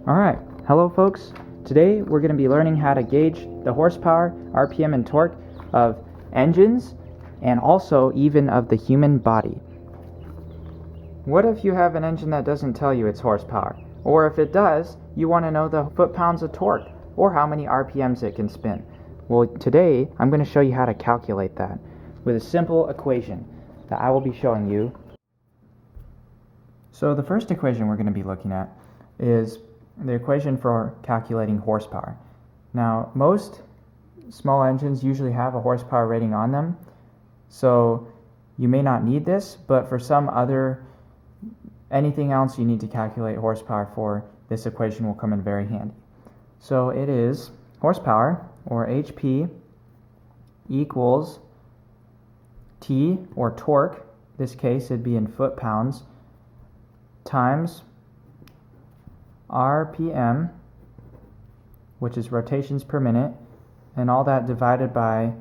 Alright, hello folks. Today we're going to be learning how to gauge the horsepower, RPM, and torque of engines and also even of the human body. What if you have an engine that doesn't tell you its horsepower? Or if it does, you want to know the foot-pounds of torque or how many RPMs it can spin. Well, today I'm going to show you how to calculate that with a simple equation that I will be showing you. So the first equation we're going to be looking at is the equation for calculating horsepower. Now, most small engines usually have a horsepower rating on them, so you may not need this, but for anything else you need to calculate horsepower for, this equation will come in very handy. So it is horsepower, or HP, equals T, or torque, in this case it'd be in foot-pounds, times RPM, which is rotations per minute, and all that divided by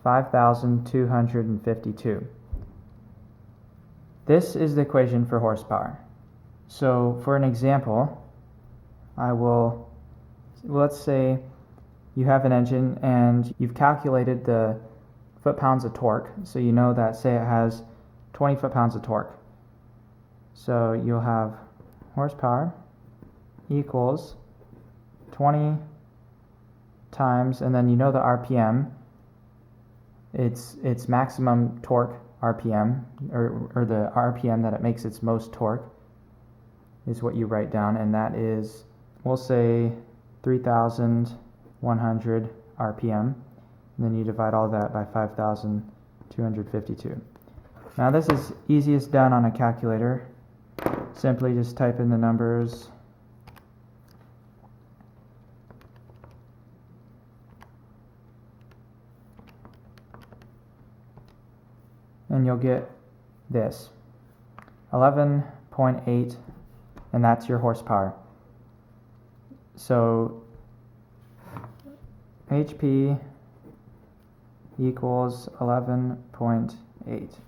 5,252. This is the equation for horsepower. So for an example, let's say you have an engine and you've calculated the foot-pounds of torque, so you know that, say it has 20 foot-pounds of torque. So you'll have horsepower equals 20 times, and then you know the RPM, it's maximum torque RPM, or the RPM that it makes its most torque is what you write down, and that is, we'll say 3,100 RPM, and then you divide all that by 5,252. Now this is easiest done on a calculator. Simply just type in the numbers. And you'll get this, 11.8, and that's your horsepower. So HP equals 11.8.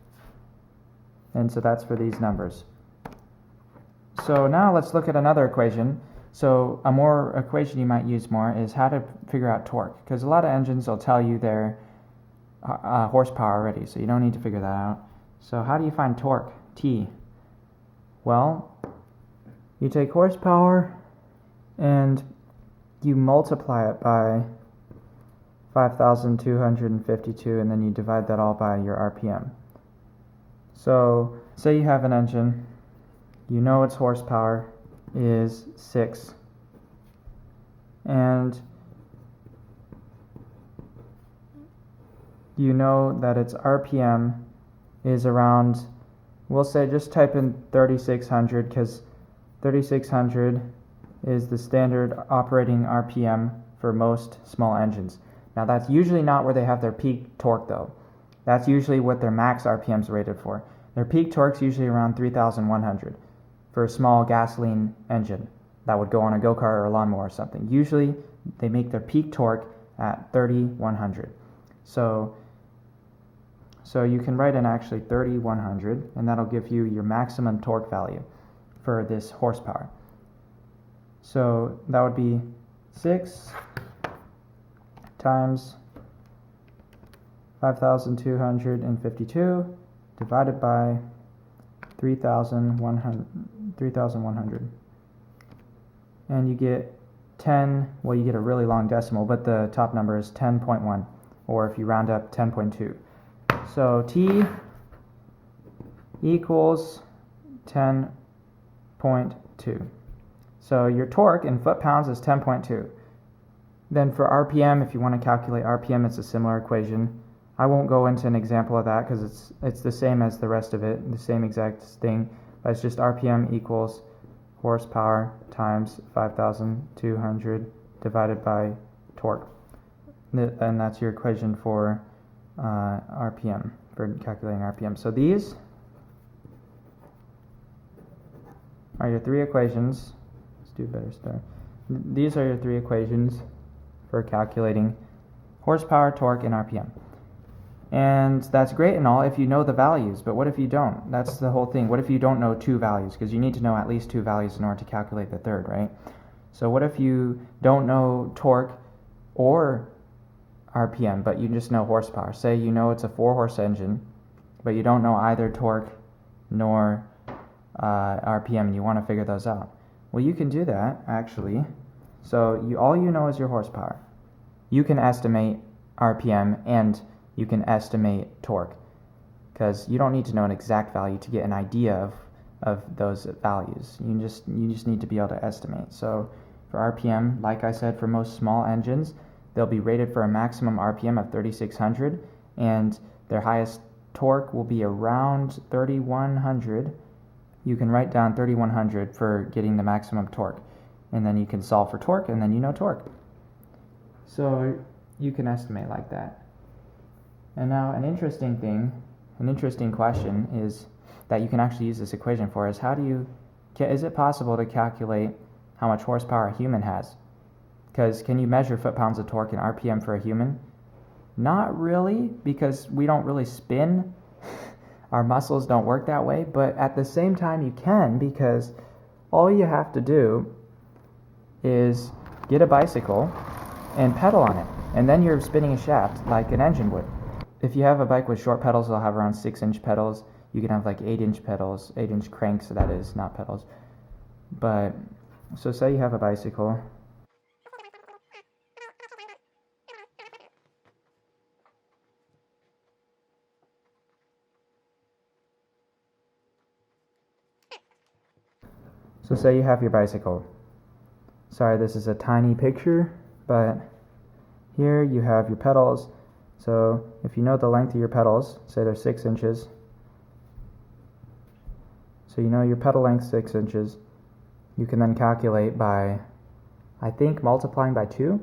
And so that's for these numbers. So now let's look at another equation. So a equation you might use more is how to figure out torque, because a lot of engines will tell you their horsepower already, so you don't need to figure that out. So how do you find torque, T? Well, you take horsepower and you multiply it by 5,252, and then you divide that all by your RPM. So say you have an engine, you know its horsepower is 6, and you know that its RPM is around, we'll say just type in 3,600, because 3,600 is the standard operating RPM for most small engines. Now that's usually not where they have their peak torque though. That's usually what their max RPM is rated for. Their peak torque is usually around 3,100 for a small gasoline engine that would go on a go-kart or a lawnmower or something. Usually they make their peak torque at 3,100. So you can write in actually 3,100, and that'll give you your maximum torque value for this horsepower. So that would be 6 times 5,252 divided by 3,100. And you get 10, well, you get a really long decimal, but the top number is 10.1, or if you round up, 10.2. So T equals 10.2. So your torque in foot-pounds is 10.2. Then for RPM, if you want to calculate RPM, it's a similar equation. I won't go into an example of that because it's the same as the rest of it, the same exact thing, but it's just RPM equals horsepower times 5,200 divided by torque. And that's your equation for RPM, for calculating RPM. So these are your three equations. Let's do a better start. These are your three equations for calculating horsepower, torque, and RPM. And that's great and all if you know the values, but what if you don't? That's the whole thing. What if you don't know two values? Because you need to know at least two values in order to calculate the third, right? So what if you don't know torque or RPM, but you just know horsepower? Say you know it's a 4-horse engine, but you don't know either torque nor RPM, and you want to figure those out. Well, you can do that, actually. So all you know is your horsepower. You can estimate RPM and you can estimate torque, because you don't need to know an exact value to get an idea of those values. You just need to be able to estimate. So for RPM, like I said, for most small engines, they'll be rated for a maximum RPM of 3,600, and their highest torque will be around 3,100. You can write down 3,100 for getting the maximum torque, and then you can solve for torque, and then you know torque. So you can estimate like that. And now an interesting question is that you can actually use this equation for is is it possible to calculate how much horsepower a human has? Because can you measure foot-pounds of torque and RPM for a human? Not really, because we don't really spin. Our muscles don't work that way, but at the same time you can, because all you have to do is get a bicycle and pedal on it, and then you're spinning a shaft like an engine would. If you have a bike with short pedals, they'll have around 6-inch pedals. You can have like 8-inch pedals, 8-inch cranks, so that is, not pedals. But, so say you have a bicycle. So say you have your bicycle. Sorry, this is a tiny picture, but here you have your pedals. So if you know the length of your pedals, say they're 6 inches. So you know your pedal length 6 inches. You can then calculate by, I think, multiplying by 2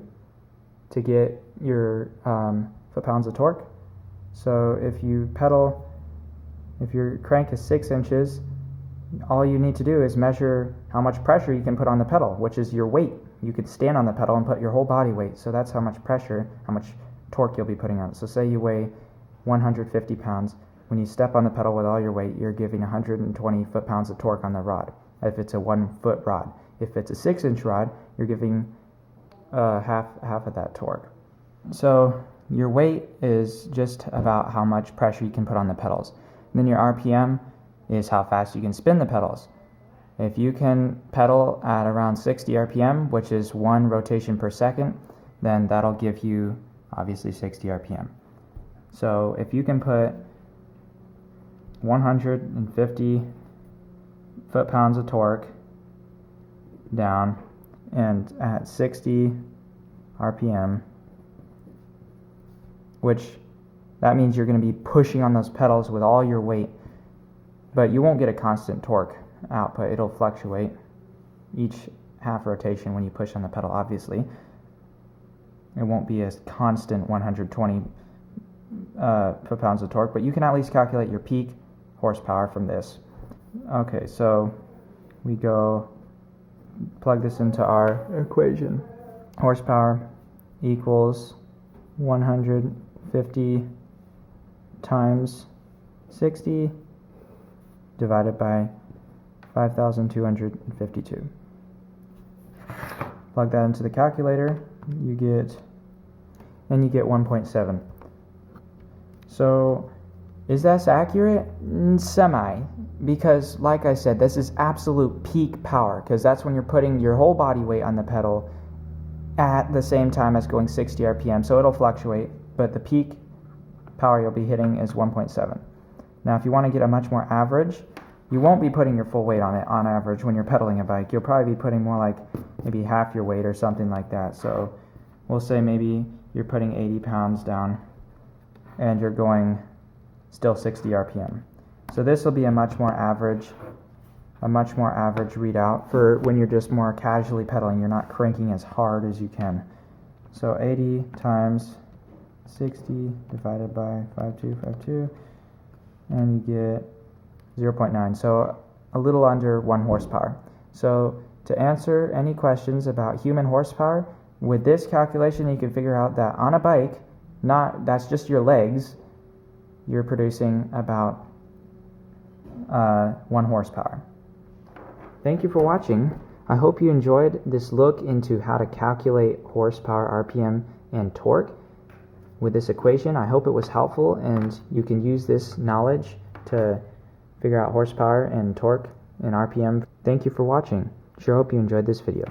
to get your foot-pounds of torque. So if your crank is 6 inches, all you need to do is measure how much pressure you can put on the pedal, which is your weight. You could stand on the pedal and put your whole body weight. So that's how much pressure, how much torque you'll be putting on it. So say you weigh 150 pounds. When you step on the pedal with all your weight, you're giving 120 foot-pounds of torque on the rod, if it's a 1-foot rod. If it's a 6-inch rod, you're giving half of that torque. So your weight is just about how much pressure you can put on the pedals. And then your RPM is how fast you can spin the pedals. If you can pedal at around 60 RPM, which is 1 rotation per second, then that'll give you obviously 60 RPM. So if you can put 150 foot-pounds of torque down and at 60 RPM, which that means you're going to be pushing on those pedals with all your weight, but you won't get a constant torque output. It'll fluctuate each half rotation when you push on the pedal, obviously. It won't be a constant 120 foot-pounds of torque, but you can at least calculate your peak horsepower from this. Okay, so we go plug this into our equation. Horsepower equals 150 times 60 divided by 5,252. Plug that into the calculator, you get 1.7. So is that accurate? Semi, because like I said, this is absolute peak power, because that's when you're putting your whole body weight on the pedal at the same time as going 60 RPM, so it'll fluctuate, but the peak power you'll be hitting is 1.7. Now if you want to get a much more average, you won't be putting your full weight on it on average when you're pedaling a bike. You'll probably be putting more like maybe half your weight or something like that. So we'll say maybe you're putting 80 pounds down and you're going still 60 RPM. So this will be a much more average readout for when you're just more casually pedaling. You're not cranking as hard as you can. So 80 times 60 divided by 5252, and you get 0.9, so a little under 1 horsepower. So to answer any questions about human horsepower, with this calculation you can figure out that on a bike, that's just your legs, you're producing about 1 horsepower. Thank you for watching. I hope you enjoyed this look into how to calculate horsepower, RPM, and torque with this equation. I hope it was helpful and you can use this knowledge to figure out horsepower and torque and RPM. Thank you for watching. Sure hope you enjoyed this video.